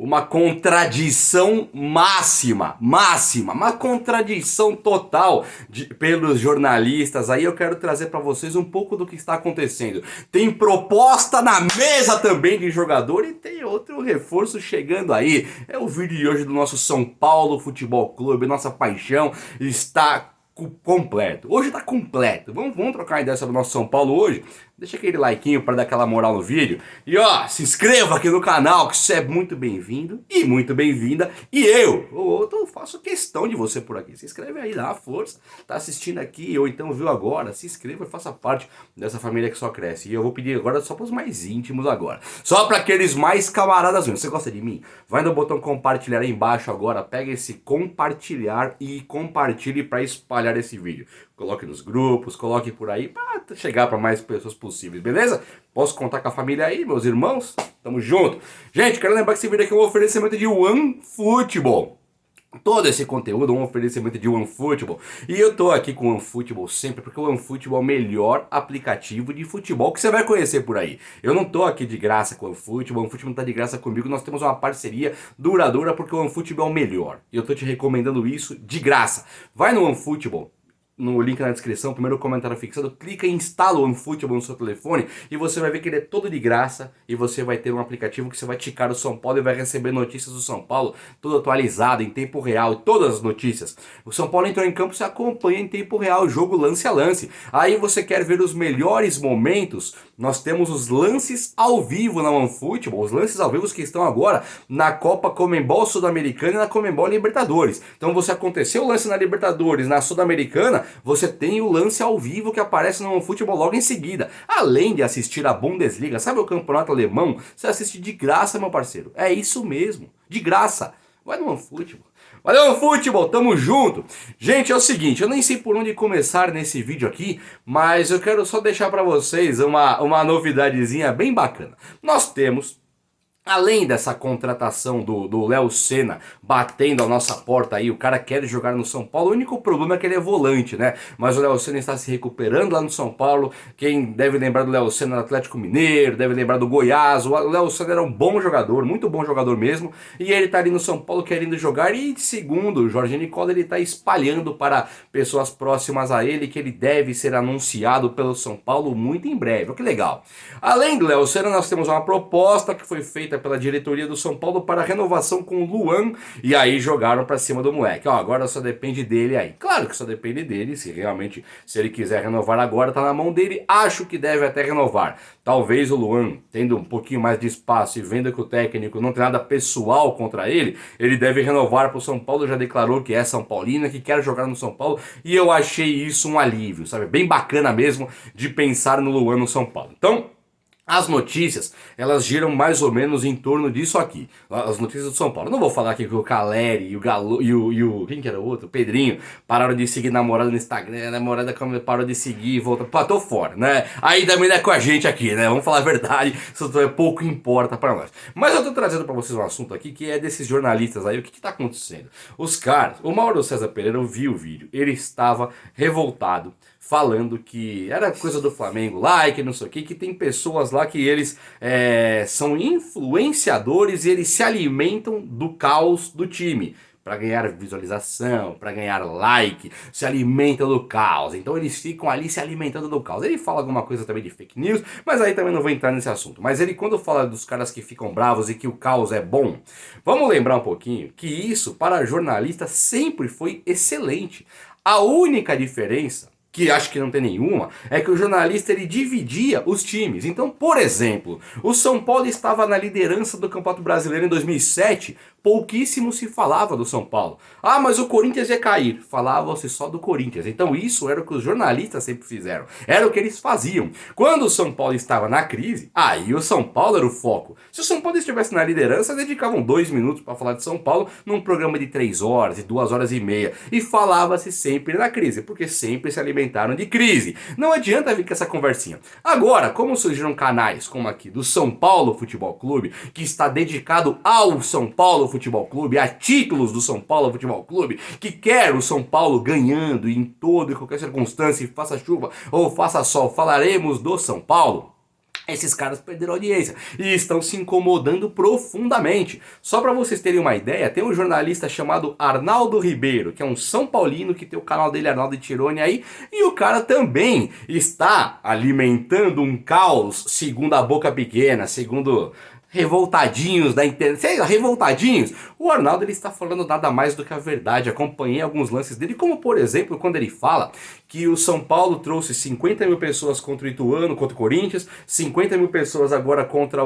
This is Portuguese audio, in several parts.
uma contradição máxima, uma contradição total pelos jornalistas. Aí eu quero trazer para vocês um pouco do que está acontecendo. Tem proposta na mesa também de jogador e tem outro reforço chegando aí. É o vídeo de hoje do nosso São Paulo Futebol Clube, nossa paixão está completo. Hoje tá completo. Vamos trocar uma ideia sobre o nosso São Paulo hoje? Deixa aquele likeinho para dar aquela moral no vídeo. E ó, se inscreva aqui no canal, que você é muito bem-vindo e muito bem-vinda. E eu faço questão de você por aqui. Se inscreve aí, dá uma força. Tá assistindo aqui ou então viu agora, se inscreva e faça parte dessa família que só cresce. E eu vou pedir agora só para os mais íntimos agora. Só para aqueles mais camaradas mesmo. Você gosta de mim? Vai no botão compartilhar aí embaixo agora. Pega esse compartilhar e compartilhe para espalhar esse vídeo. Coloque nos grupos, coloque por aí para chegar para mais pessoas possíveis, beleza? Posso contar com a família aí, meus irmãos? Tamo junto. Gente, quero lembrar que esse vídeo aqui é um oferecimento de OneFootball. Todo esse conteúdo é um oferecimento de OneFootball. E eu tô aqui com o OneFootball sempre porque o OneFootball é o melhor aplicativo de futebol que você vai conhecer por aí. Eu não tô aqui de graça com o OneFootball não tá de graça comigo. Nós temos uma parceria duradoura porque o OneFootball é o melhor. E eu tô te recomendando isso de graça. Vai no OneFootball. No link na descrição, primeiro comentário fixado, clica e instala o OneFootball no seu telefone e você vai ver que ele é todo de graça e você vai ter um aplicativo que você vai ticar o São Paulo e vai receber notícias do São Paulo, tudo atualizado, em tempo real, todas as notícias. O São Paulo entrou em campo, você acompanha em tempo real o jogo lance a lance. Aí você quer ver os melhores momentos, nós temos os lances ao vivo na OneFootball, os lances ao vivo que estão agora na Copa Conmebol Sul-Americana e na Conmebol Libertadores. Então você aconteceu o lance na Libertadores, na Sul-Americana, você tem o lance ao vivo que aparece no OneFootball logo em seguida. Além de assistir a Bundesliga, sabe o campeonato alemão? Você assiste de graça, meu parceiro. É isso mesmo, de graça. Vai no OneFootball. Valeu, OneFootball, tamo junto. Gente, é o seguinte, eu nem sei por onde começar nesse vídeo aqui, mas eu quero só deixar pra vocês uma novidadezinha bem bacana. Nós temos... Além dessa contratação do Léo Senna batendo a nossa porta aí, o cara quer jogar no São Paulo, o único problema é que ele é volante, né? Mas o Léo Senna está se recuperando lá no São Paulo. Quem deve lembrar do Léo Senna no Atlético Mineiro, deve lembrar do Goiás. O Léo Senna era um bom jogador, muito bom jogador mesmo. E ele tá ali no São Paulo querendo jogar e, segundo o Jorge Nicola, ele tá espalhando para pessoas próximas a ele que ele deve ser anunciado pelo São Paulo muito em breve. Olha que legal. Além do Léo Senna, nós temos uma proposta que foi feita pela diretoria do São Paulo para renovação com o Luan, e aí jogaram para cima do moleque. Ó, agora só depende dele aí. Claro que só depende dele, se ele quiser renovar agora, tá na mão dele. Acho que deve até renovar. Talvez o Luan, tendo um pouquinho mais de espaço e vendo que o técnico não tem nada pessoal contra ele deve renovar para o São Paulo. Já declarou que é São Paulino, que quer jogar no São Paulo, e eu achei isso um alívio, sabe? Bem bacana mesmo de pensar no Luan no São Paulo. Então, as notícias, elas giram mais ou menos em torno disso aqui. As notícias do São Paulo. Eu não vou falar aqui que o Caleri e o Galo e o quem que era o outro? O Pedrinho pararam de seguir namorada no Instagram, a namorada parou de seguir e voltou. Pô, tô fora, né? Aí também não é com a gente aqui, né? Vamos falar a verdade, isso pouco importa pra nós. Mas eu tô trazendo pra vocês um assunto aqui que é desses jornalistas aí. O que tá acontecendo? Os caras, o Mauro César Pereira, eu vi o vídeo, ele estava revoltado, falando que era coisa do Flamengo lá e que não sei o que tem pessoas lá que eles são influenciadores e eles se alimentam do caos do time. Para ganhar visualização, para ganhar like, se alimentam do caos. Então eles ficam ali se alimentando do caos. Ele fala alguma coisa também de fake news, mas aí também não vou entrar nesse assunto. Mas ele, quando fala dos caras que ficam bravos e que o caos é bom, vamos lembrar um pouquinho que isso para jornalista sempre foi excelente. A única diferença, que acho que não tem nenhuma, é que o jornalista ele dividia os times. Então, por exemplo, o São Paulo estava na liderança do Campeonato Brasileiro em 2007, pouquíssimo se falava do São Paulo. Ah, mas o Corinthians ia cair. Falava-se só do Corinthians. Então isso era o que os jornalistas sempre fizeram. Era o que eles faziam. Quando o São Paulo estava na crise, aí o São Paulo era o foco. Se o São Paulo estivesse na liderança, dedicavam 2 minutos para falar de São Paulo num programa de 3 horas, de 2 horas e meia. E falava-se sempre na crise, porque sempre se alimentaram de crise. Não adianta vir com essa conversinha. Agora, como surgiram canais como aqui do São Paulo Futebol Clube, que está dedicado ao São Paulo Futebol Clube, a títulos do São Paulo Futebol Clube, que quer o São Paulo ganhando em toda e qualquer circunstância, faça chuva ou faça sol, falaremos do São Paulo. Esses caras perderam audiência e estão se incomodando profundamente. Só para vocês terem uma ideia, tem um jornalista chamado Arnaldo Ribeiro, que é um São Paulino que tem o canal dele, Arnaldo e Tirone aí, e o cara também está alimentando um caos, segundo a boca pequena, segundo revoltadinhos da internet, sei lá, revoltadinhos. O Arnaldo, ele está falando nada mais do que a verdade. Acompanhei alguns lances dele, como por exemplo, quando ele fala que o São Paulo trouxe 50 mil pessoas contra o Ituano, contra o Corinthians, 50 mil pessoas agora contra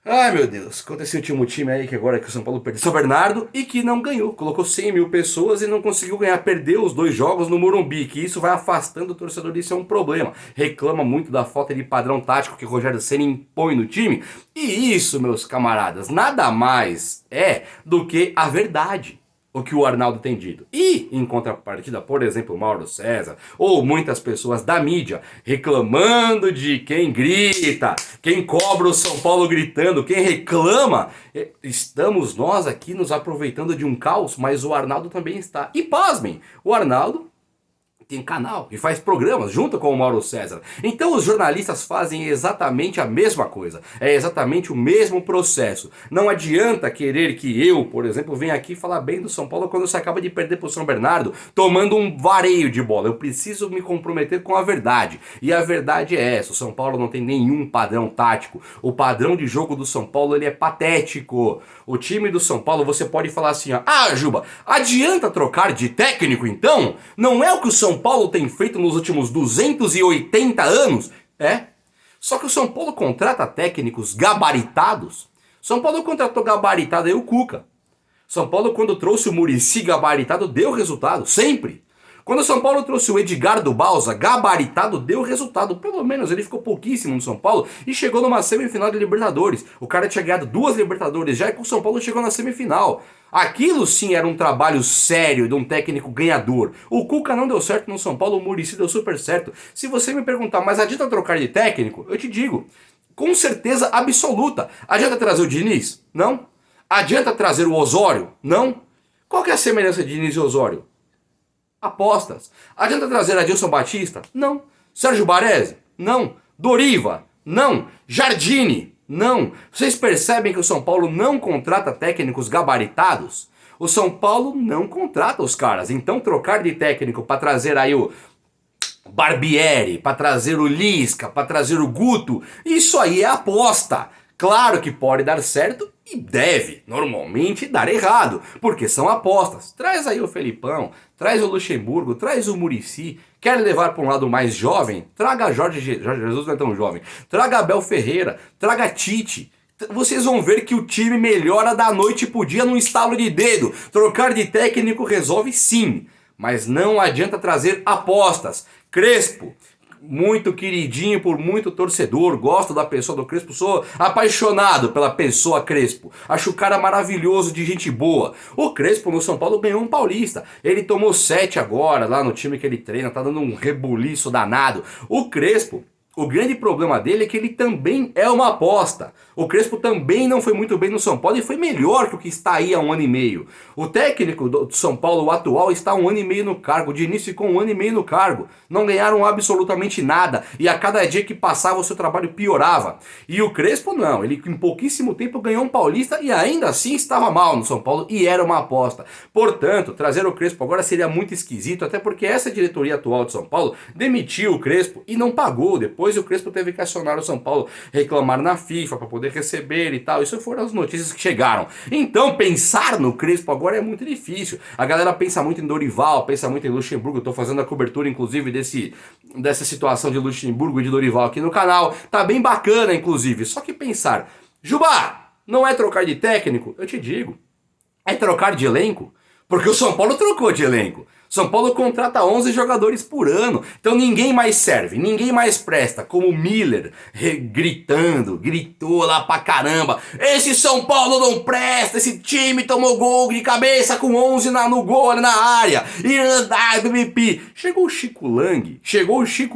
Ai meu Deus, contra esse último time aí que agora que o São Paulo perdeu, São Bernardo, e que não ganhou. Colocou 100 mil pessoas e não conseguiu ganhar, perdeu os 2 jogos no Morumbi, que isso vai afastando o torcedor, isso é um problema. Reclama muito da falta de padrão tático que o Rogério Ceni impõe no time, e isso, meus camaradas, nada mais é do que a verdade. O que o Arnaldo tem dito. E, em contrapartida, por exemplo, o Mauro César, ou muitas pessoas da mídia, reclamando de quem grita, quem cobra o São Paulo gritando, quem reclama, estamos nós aqui nos aproveitando de um caos, mas o Arnaldo também está. E pasmem, o Arnaldo tem canal e faz programas junto com o Mauro César. Então os jornalistas fazem exatamente a mesma coisa. É exatamente o mesmo processo. Não adianta querer que eu, por exemplo, venha aqui falar bem do São Paulo quando você acaba de perder para o São Bernardo, tomando um vareio de bola. Eu preciso me comprometer com a verdade. E a verdade é essa. O São Paulo não tem nenhum padrão tático. O padrão de jogo do São Paulo, ele é patético. O time do São Paulo, você pode falar assim, ó, Juba, adianta trocar de técnico então? Não é o que o São Paulo tem feito nos últimos 280 anos? É. Só que o São Paulo contrata técnicos gabaritados. São Paulo contratou gabaritado aí o Cuca. São Paulo, quando trouxe o Muricy gabaritado, deu resultado, sempre. Quando o São Paulo trouxe o Edgardo Balsa gabaritado, deu resultado. Pelo menos ele ficou pouquíssimo no São Paulo e chegou numa semifinal de Libertadores. O cara tinha ganhado 2 Libertadores já e com o São Paulo chegou na semifinal. Aquilo sim era um trabalho sério de um técnico ganhador. O Cuca não deu certo no São Paulo, o Muricy deu super certo. Se você me perguntar, mas adianta trocar de técnico? Eu te digo, com certeza absoluta. Adianta trazer o Diniz? Não. Adianta trazer o Osório? Não. Qual que é a semelhança de Diniz e Osório? Apostas. Adianta trazer Adilson Batista? Não. Sérgio Baresi? Não. Doriva? Não. Jardine? Não. Vocês percebem que o São Paulo não contrata técnicos gabaritados? O São Paulo não contrata os caras. Então trocar de técnico para trazer aí o Barbieri, para trazer o Lisca, para trazer o Guto, isso aí é aposta. Claro que pode dar certo e deve, normalmente, dar errado, porque são apostas. Traz aí o Felipão, traz o Luxemburgo, traz o Muricy. Quer levar para um lado mais jovem? Traga Jorge Jesus, não é tão jovem. Traga Abel Ferreira, traga Tite. Vocês vão ver que o time melhora da noite pro dia num estalo de dedo. Trocar de técnico resolve sim, mas não adianta trazer apostas. Crespo, muito queridinho por muito torcedor, gosto da pessoa do Crespo, sou apaixonado pela pessoa Crespo, acho o cara maravilhoso, de gente boa. O Crespo no São Paulo ganhou um paulista, ele tomou 7 agora lá no time que ele treina, tá dando um rebuliço danado. O Crespo, o grande problema dele é que ele também é uma aposta. O Crespo também não foi muito bem no São Paulo e foi melhor que o que está aí há 1 ano e meio. O técnico do São Paulo, o atual, está há 1 ano e meio no cargo. O Diniz ficou 1 ano e meio no cargo. Não ganharam absolutamente nada. E a cada dia que passava o seu trabalho piorava. E o Crespo não. Ele em pouquíssimo tempo ganhou um paulista e ainda assim estava mal no São Paulo e era uma aposta. Portanto, trazer o Crespo agora seria muito esquisito, até porque essa diretoria atual de São Paulo demitiu o Crespo e não pagou. Depois o Crespo teve que acionar o São Paulo, reclamar na FIFA para poder receber e tal. Isso foram as notícias que chegaram. Então pensar no Crespo agora é muito difícil. A galera pensa muito em Dorival, pensa muito em Luxemburgo. Eu tô fazendo a cobertura inclusive dessa situação de Luxemburgo e de Dorival aqui no canal. Tá bem bacana inclusive. Só que pensar, Juba, não é trocar de técnico? Eu te digo, é trocar de elenco. Porque o São Paulo trocou de elenco. São Paulo contrata 11 jogadores por ano. Então ninguém mais serve, ninguém mais presta. Como o Miller gritou lá pra caramba. Esse São Paulo não presta, esse time tomou gol de cabeça com 11 no gol na área. Chegou o Chico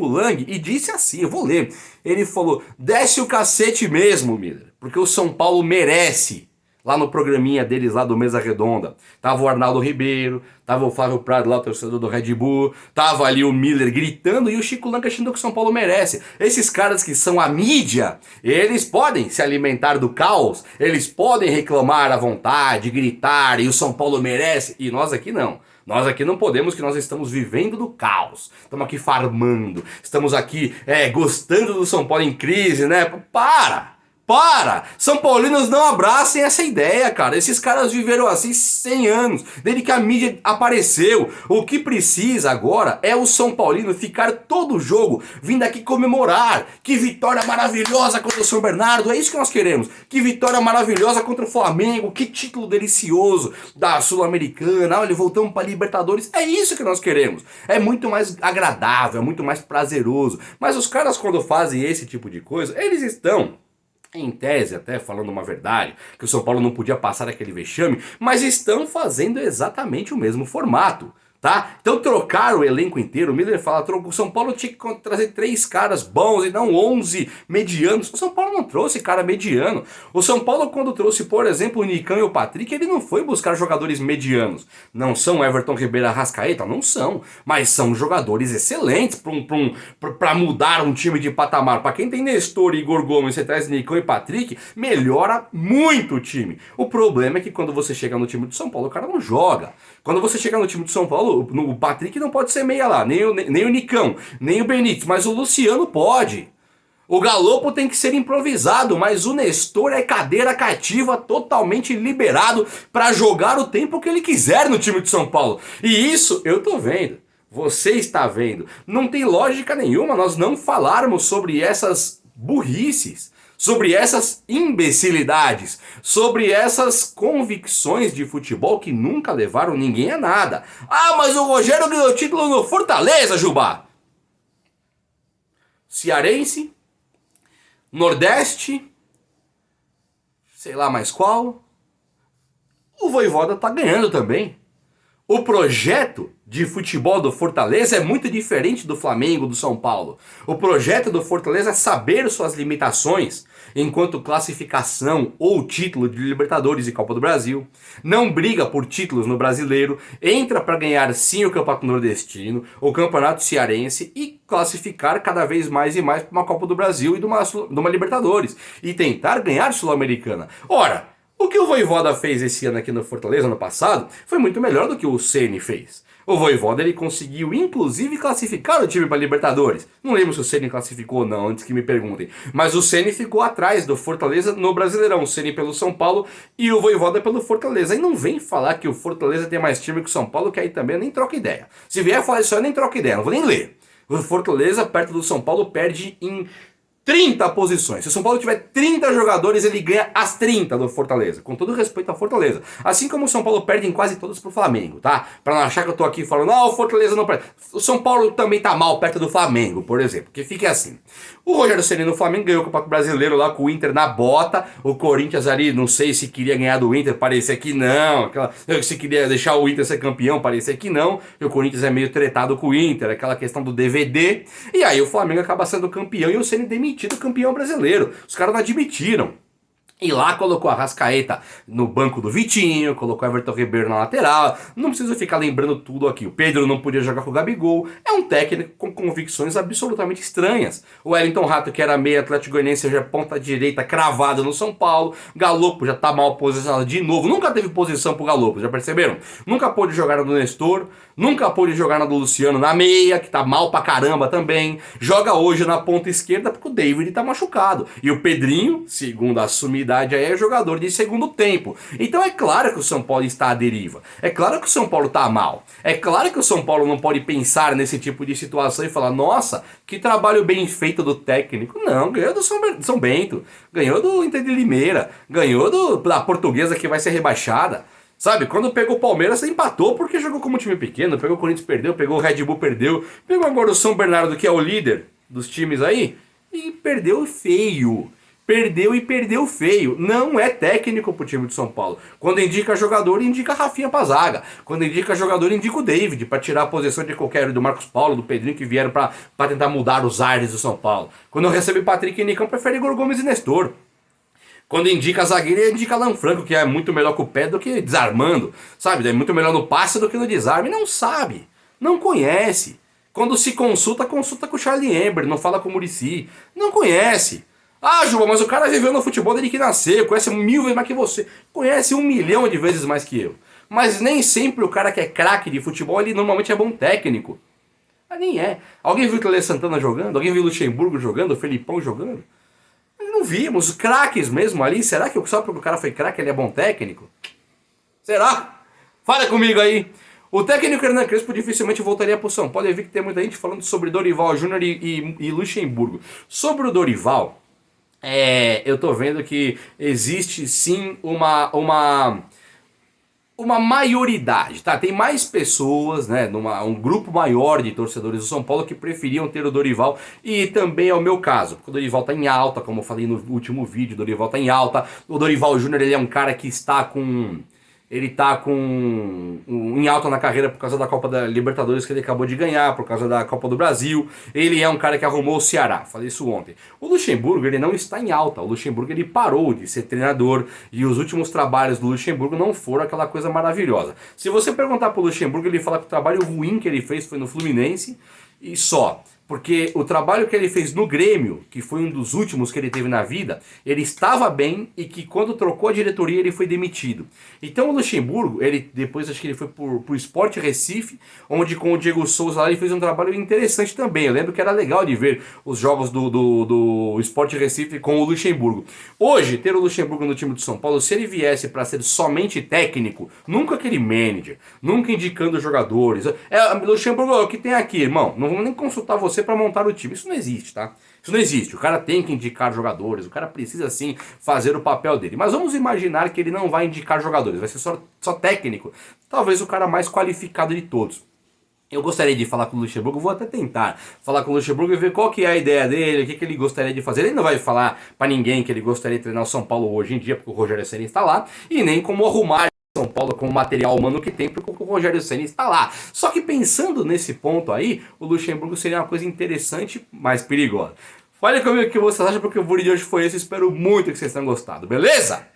Lang e disse assim, eu vou ler. Ele falou, desce o cacete mesmo, Miller. Porque o São Paulo merece lá no programinha deles lá do Mesa Redonda. Tava o Arnaldo Ribeiro, tava o Flávio Prado lá, o torcedor do Red Bull, tava ali o Miller gritando e o Chico Lanca achando que o São Paulo merece. Esses caras que são a mídia, eles podem se alimentar do caos, eles podem reclamar à vontade, gritar e o São Paulo merece, e nós aqui não. Nós aqui não podemos, que nós estamos vivendo do caos. Estamos aqui farmando. Estamos aqui gostando do São Paulo em crise, né? Para! São Paulinos não abracem essa ideia, cara. Esses caras viveram assim 100 anos, desde que a mídia apareceu. O que precisa agora é o São Paulino ficar todo jogo vindo aqui comemorar. Que vitória maravilhosa contra o São Bernardo, é isso que nós queremos. Que vitória maravilhosa contra o Flamengo, que título delicioso da Sul-Americana. Olha, voltamos para Libertadores, é isso que nós queremos. É muito mais agradável, é muito mais prazeroso. Mas os caras, quando fazem esse tipo de coisa, eles estão... em tese, até falando uma verdade, que o São Paulo não podia passar aquele vexame, mas estão fazendo exatamente o mesmo formato, tá? Então trocaram o elenco inteiro, o Miller fala, o São Paulo tinha que trazer 3 caras bons e não 11 medianos. O São Paulo não trouxe cara mediano. O São Paulo, quando trouxe, por exemplo, o Nicão e o Patrick, ele não foi buscar jogadores medianos. Não são Everton Ribeiro e Arrascaeta? Não são. Mas são jogadores excelentes para mudar um time de patamar. Para quem tem Nestor e Igor Gomes, você traz Nicão e Patrick, melhora muito o time. O problema é que quando você chega no time do São Paulo, o cara não joga. Quando você chega no time do São Paulo, o Patrick não pode ser meia lá, nem o Nicão, nem o Benítez, mas o Luciano pode. O Galopo tem que ser improvisado, mas o Nestor é cadeira cativa, totalmente liberado para jogar o tempo que ele quiser no time de São Paulo. E isso eu tô vendo. Você está vendo. Não tem lógica nenhuma nós não falarmos sobre essas burrices, sobre essas imbecilidades, sobre essas convicções de futebol que nunca levaram ninguém a nada. Ah, mas o Rogério ganhou título no Fortaleza, Jubá. Cearense, Nordeste, sei lá mais qual. O Vojvoda tá ganhando também. O projeto de futebol do Fortaleza é muito diferente do Flamengo, do São Paulo. O projeto do Fortaleza é saber suas limitações enquanto classificação ou título de Libertadores e Copa do Brasil. Não briga por títulos no Brasileiro, entra para ganhar sim o Campeonato Nordestino, o Campeonato Cearense e classificar cada vez mais e mais para uma Copa do Brasil e de uma Libertadores. E tentar ganhar Sul-Americana. Ora, o que o Vojvoda fez esse ano aqui no Fortaleza, ano passado, foi muito melhor do que o Ceni fez. O Vojvoda, ele conseguiu, inclusive, classificar o time para Libertadores. Não lembro se o Ceni classificou ou não, antes que me perguntem. Mas o Ceni ficou atrás do Fortaleza no Brasileirão. O Ceni pelo São Paulo e o Vojvoda pelo Fortaleza. E não vem falar que o Fortaleza tem mais time que o São Paulo, que aí também eu nem troco ideia. Se vier falar isso, eu nem troco ideia, não vou nem ler. O Fortaleza, perto do São Paulo, perde em 30 posições. Se o São Paulo tiver 30 jogadores, ele ganha as 30 do Fortaleza. Com todo respeito ao Fortaleza. Assim como o São Paulo perde em quase todos pro Flamengo, tá? Pra não achar que eu tô aqui falando, o Fortaleza não perde. O São Paulo também tá mal perto do Flamengo, por exemplo. Que fique assim. O Rogério Ceni no Flamengo ganhou o Campeonato Brasileiro lá com o Inter na bota. O Corinthians ali, não sei se queria ganhar do Inter, parecia que não. Se queria deixar o Inter ser campeão, parecia que não. E o Corinthians é meio tretado com o Inter, aquela questão do DVD. E aí o Flamengo acaba sendo campeão e o Ceni demitido campeão brasileiro. Os caras não admitiram. E lá colocou a Arrascaeta no banco do Vitinho, colocou Everton Ribeiro na lateral. Não preciso ficar lembrando tudo aqui. O Pedro não podia jogar com o Gabigol. É um técnico com convicções absolutamente estranhas. O Wellington Rato, que era meio Atlético Goianiense, já é ponta direita cravado no São Paulo. Galopo já tá mal posicionado de novo. Nunca teve posição pro Galopo, já perceberam? Nunca pôde jogar na do Nestor. Nunca pôde jogar na do Luciano na meia, que tá mal pra caramba também. Joga hoje na ponta esquerda porque o David tá machucado. E o Pedrinho, segundo a sumidade aí, é jogador de segundo tempo. Então é claro que o São Paulo está à deriva. É claro que o São Paulo tá mal. É claro que o São Paulo não pode pensar nesse tipo de situação e falar, nossa, que trabalho bem feito do técnico. Não, ganhou do São Bento. Ganhou do Inter de Limeira. Ganhou da Portuguesa, que vai ser rebaixada. Sabe, quando pegou o Palmeiras, empatou porque jogou como time pequeno. Pegou o Corinthians, perdeu. Pegou o Red Bull, perdeu. Pegou agora o São Bernardo, que é o líder dos times aí, e perdeu feio. Perdeu e perdeu feio. Não é técnico pro time de São Paulo. Quando indica jogador, indica Rafinha pra zaga. Quando indica jogador, indica o David, pra tirar a posição de qualquer do Marcos Paulo, do Pedrinho, que vieram pra tentar mudar os ares do São Paulo. Quando recebe Patrick e Nicão, prefere Igor Gomes e Nestor. Quando indica zagueiro, ele indica Alan Franco, que é muito melhor com o pé do que desarmando, sabe? É muito melhor no passe do que no desarme. Não sabe, não conhece. Quando se consulta, consulta com o Charlie Ember, não fala com o Muricy. Não conhece. Ah, Juba, mas o cara viveu no futebol desde que nasceu, conhece 1000 vezes mais que você. Conhece 1 milhão de vezes mais que eu. Mas nem sempre o cara que é craque de futebol, ele normalmente é bom técnico. Mas nem é. Alguém viu o Tele Santana jogando? Alguém viu o Luxemburgo jogando? O Felipão jogando? Não vimos. Os craques mesmo ali. Será que só porque o cara foi craque ele é bom técnico? Será? Fala comigo aí. O técnico Hernan Crespo dificilmente voltaria para o São Paulo. Eu vi que tem muita gente falando sobre Dorival Júnior e Luxemburgo. Sobre o Dorival, eu tô vendo que existe sim uma maioridade, tá? Tem mais pessoas, né, um grupo maior de torcedores do São Paulo que preferiam ter o Dorival, e também é o meu caso, porque o Dorival tá em alta, como eu falei no último vídeo, o Dorival tá em alta. O Dorival Júnior, ele é um cara que está com... Ele tá em alta na carreira por causa da Copa da Libertadores que ele acabou de ganhar, por causa da Copa do Brasil. Ele é um cara que arrumou o Ceará, falei isso ontem. O Luxemburgo, ele não está em alta. O Luxemburgo, ele parou de ser treinador e os últimos trabalhos do Luxemburgo não foram aquela coisa maravilhosa. Se você perguntar pro Luxemburgo, ele fala que o trabalho ruim que ele fez foi no Fluminense e só. Porque o trabalho que ele fez no Grêmio, que foi um dos últimos que ele teve na vida, ele estava bem e que quando trocou a diretoria ele foi demitido. Então o Luxemburgo, ele depois acho que ele foi pro Sport Recife, onde com o Diego Souza lá ele fez um trabalho interessante também. Eu lembro que era legal de ver os jogos do Sport Recife com o Luxemburgo. Hoje, ter o Luxemburgo no time do São Paulo, se ele viesse para ser somente técnico, nunca aquele manager, nunca indicando jogadores. Luxemburgo, o que tem aqui, irmão? Não vamos nem consultar você para montar o time. Isso não existe, tá? Isso não existe. O cara tem que indicar jogadores, o cara precisa sim fazer o papel dele. Mas vamos imaginar que ele não vai indicar jogadores, vai ser só técnico. Talvez o cara mais qualificado de todos. Eu gostaria de falar com o Luxemburgo, vou até tentar falar com o Luxemburgo e ver qual que é a ideia dele, o que ele gostaria de fazer. Ele não vai falar para ninguém que ele gostaria de treinar o São Paulo hoje em dia, porque o Rogério Ceni está lá, e nem como arrumar São Paulo com o material humano que tem, porque o Rogério Ceni está lá. Só que pensando nesse ponto aí, o Luxemburgo seria uma coisa interessante, mas perigosa. Fale comigo o que vocês acham, porque o vídeo de hoje foi esse. Espero muito que vocês tenham gostado, beleza?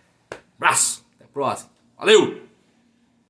Abraço, até a próxima. Valeu!